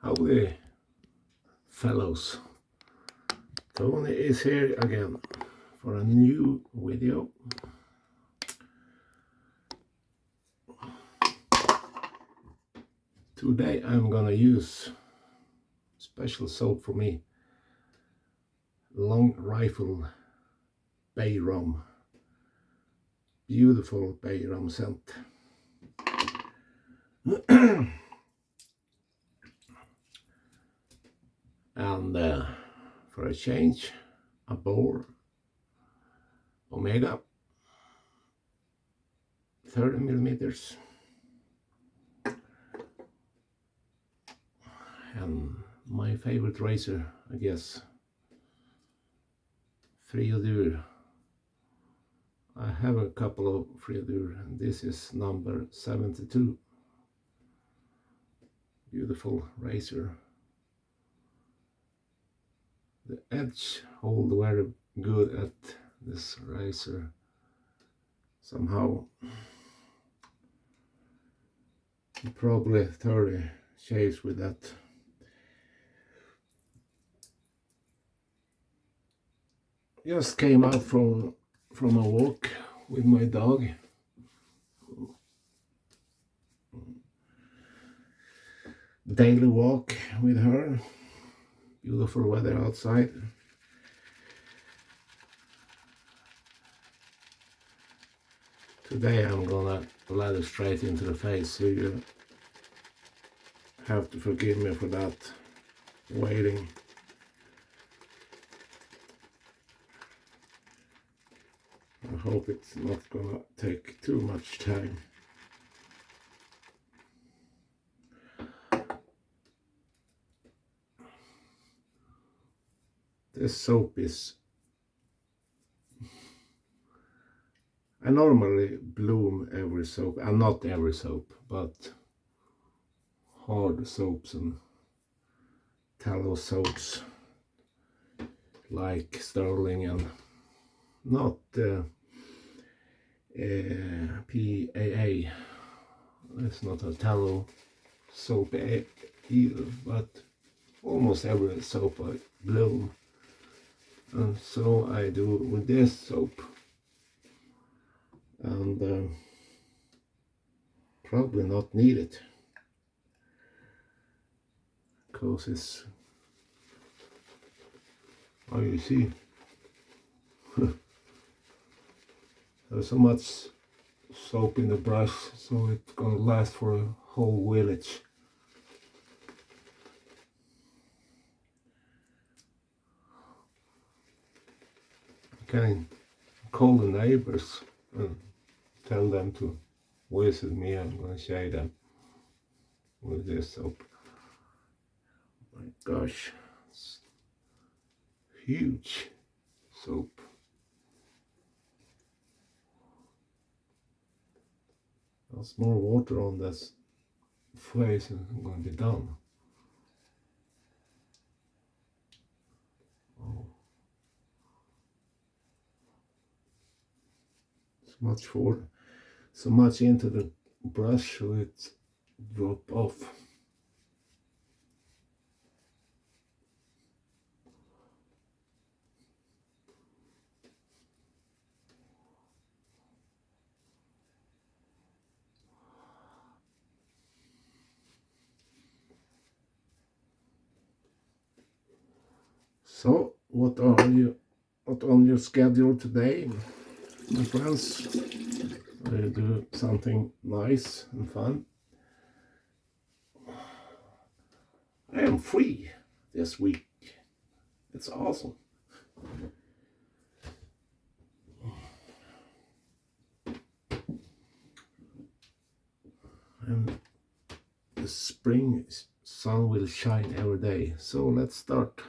Howdy, fellows. Tony is here again for a new video. Today I'm gonna use special soap for me, Long Rifle Bay Rum. Beautiful Bay Rum scent. And for a change, a boar Omega 30 millimeters, and my favorite razor, I guess, Friodur. I have a couple of Friodur, and this is number 72. Beautiful razor. The edge hold very good at this razor. Somehow, probably 30 shaves with that. Just came out from a walk with my dog. Daily walk with her. Beautiful weather outside. Today I'm gonna ladder straight into the face, so you have to forgive me for that waiting. I hope it's not gonna take too much time. This soap is... I normally bloom every soap, and not every soap, but hard soaps and tallow soaps like Sterling and not PAA. It's not a tallow soap either, but almost every soap I bloom, and so I do with this soap. And probably not need it, because it's, oh, you see, there's so much soap in the brush, so it's gonna last for a whole village. I can call the neighbors and tell them to visit me. I'm gonna shade them with this soap. My gosh, it's huge soap. There's more water on this face and I'm gonna be done. Oh. So much into the brush, so it drop off. So, what on your schedule today, my friends? Will you do something nice and fun? I am free this week. It's awesome. And the spring sun will shine every day. So let's start.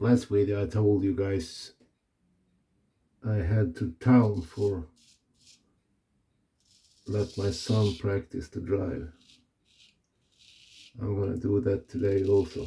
last video I told you guys I had to town for let my son practice to drive. I'm gonna do that today also.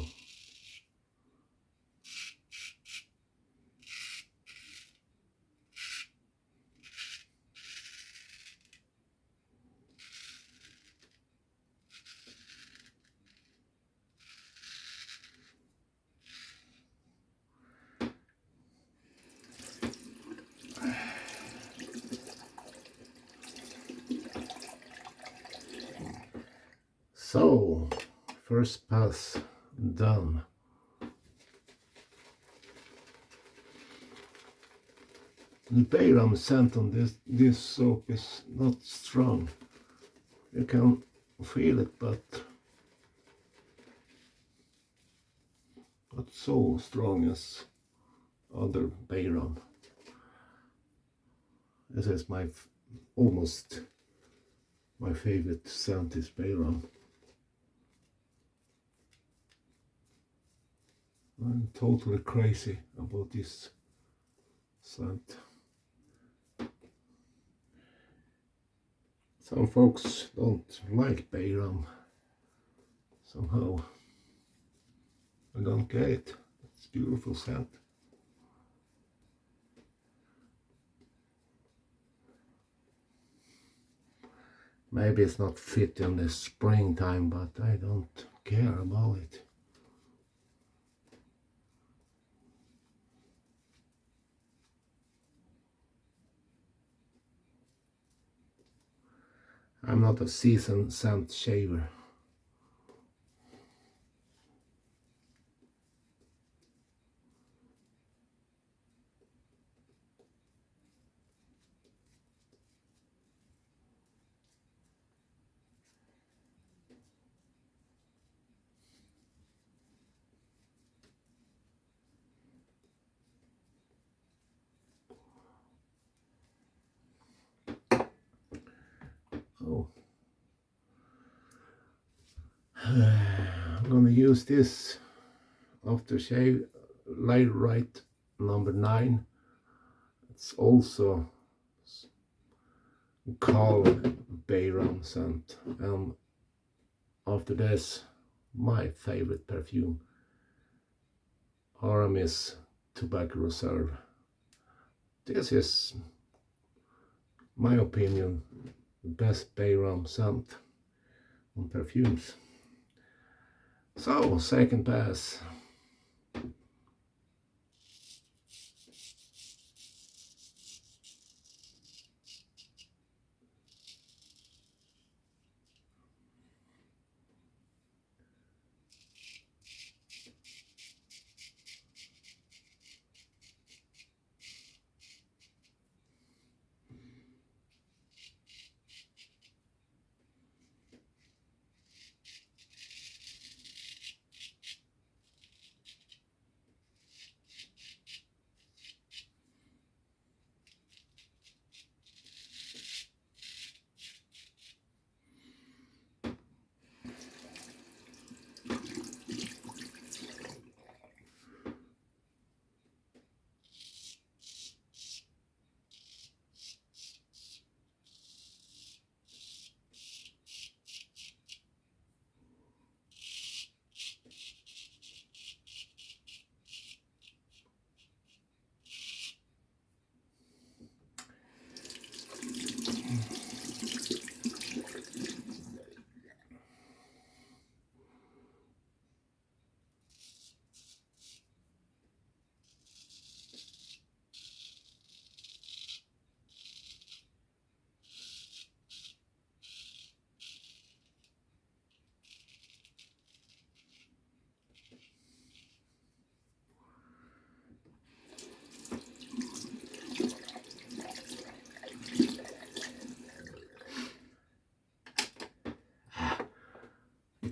So, first pass done. The Bay Rum scent on this soap is not strong. You can feel it, but not so strong as other Bay Rum. This is almost my favorite scent is Bay Rum. I'm totally crazy about this scent. Some folks don't like Bay Rum somehow. I don't get it. It's beautiful scent. Maybe it's not fit in the springtime, but I don't care about it. I'm not a seasoned scent shaver. Oh. I'm gonna use this aftershave Light Right number 9. It's also called Bay Rum scent, and after this my favorite perfume, Aramis Tobacco Reserve. This is, my opinion, the best Bay Rum scent on perfumes. So, second pass.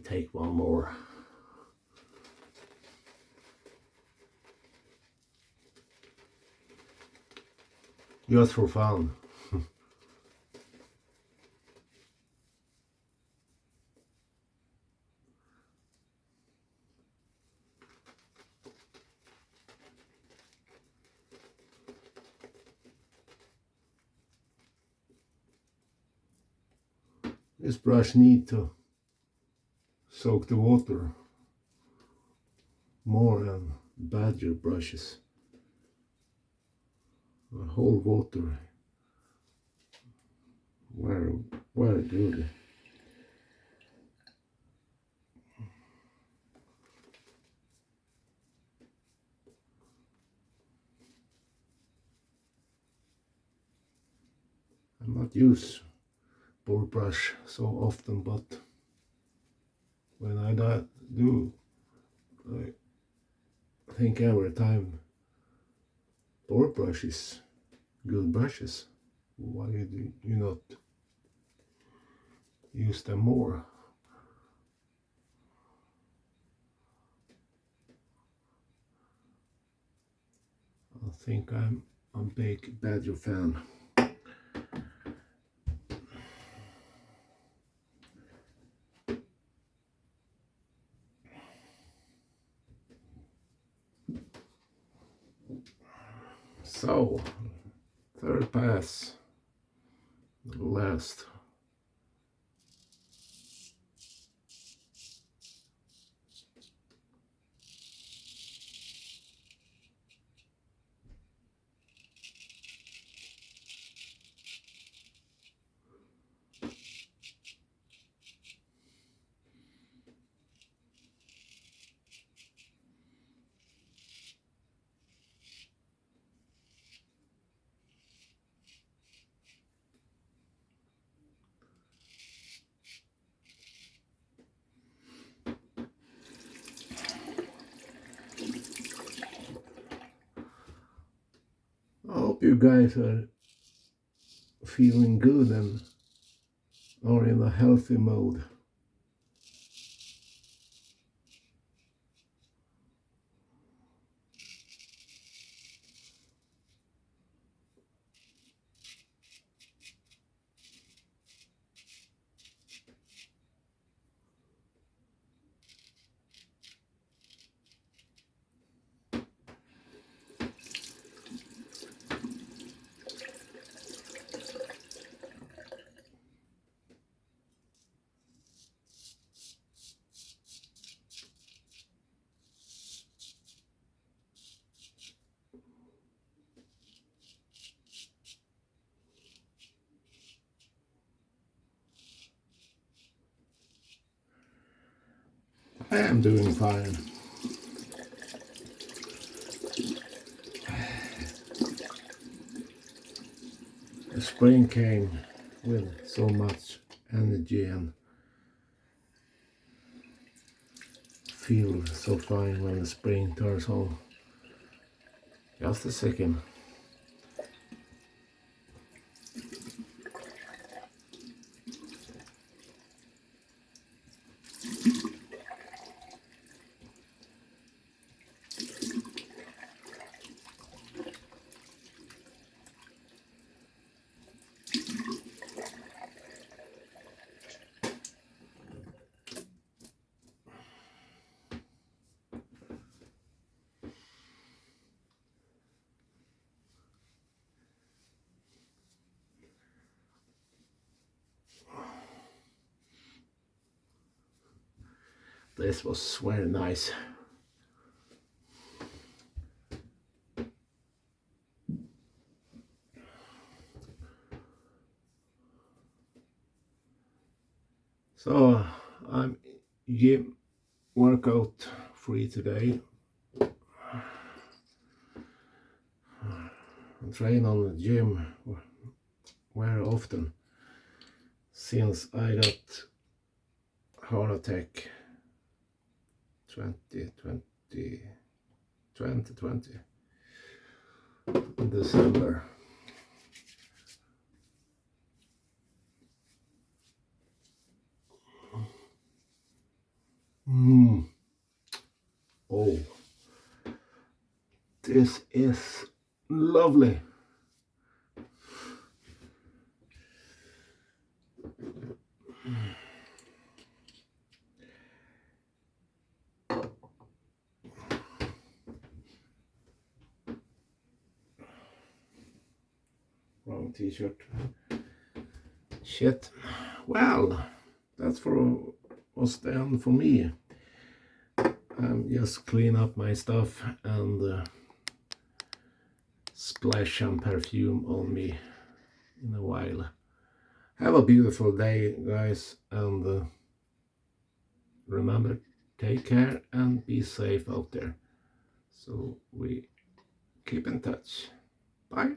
Take one more. Just for fun. This brush need to soak the water more than badger brushes. The whole water very good. I'm not use board brush so often, but when I do, I think every time board brush is good brushes. Why do you not use them more? I think I'm a big badger fan. So, third pass, the last. I hope you guys are feeling good and are in a healthy mode. I am doing fine. The spring came with so much energy and feel so fine when the spring turns on. Just a second. This was very nice. So I'm gym workout free today. I train on the gym very often since I got heart attack 2020 in December. Oh, this is lovely. Wrong t-shirt. Shit. well, that's was the end for me. Just clean up my stuff and splash some perfume on me in a while. Have a beautiful day, guys, and remember, take care and be safe out there. So we keep in touch. Bye.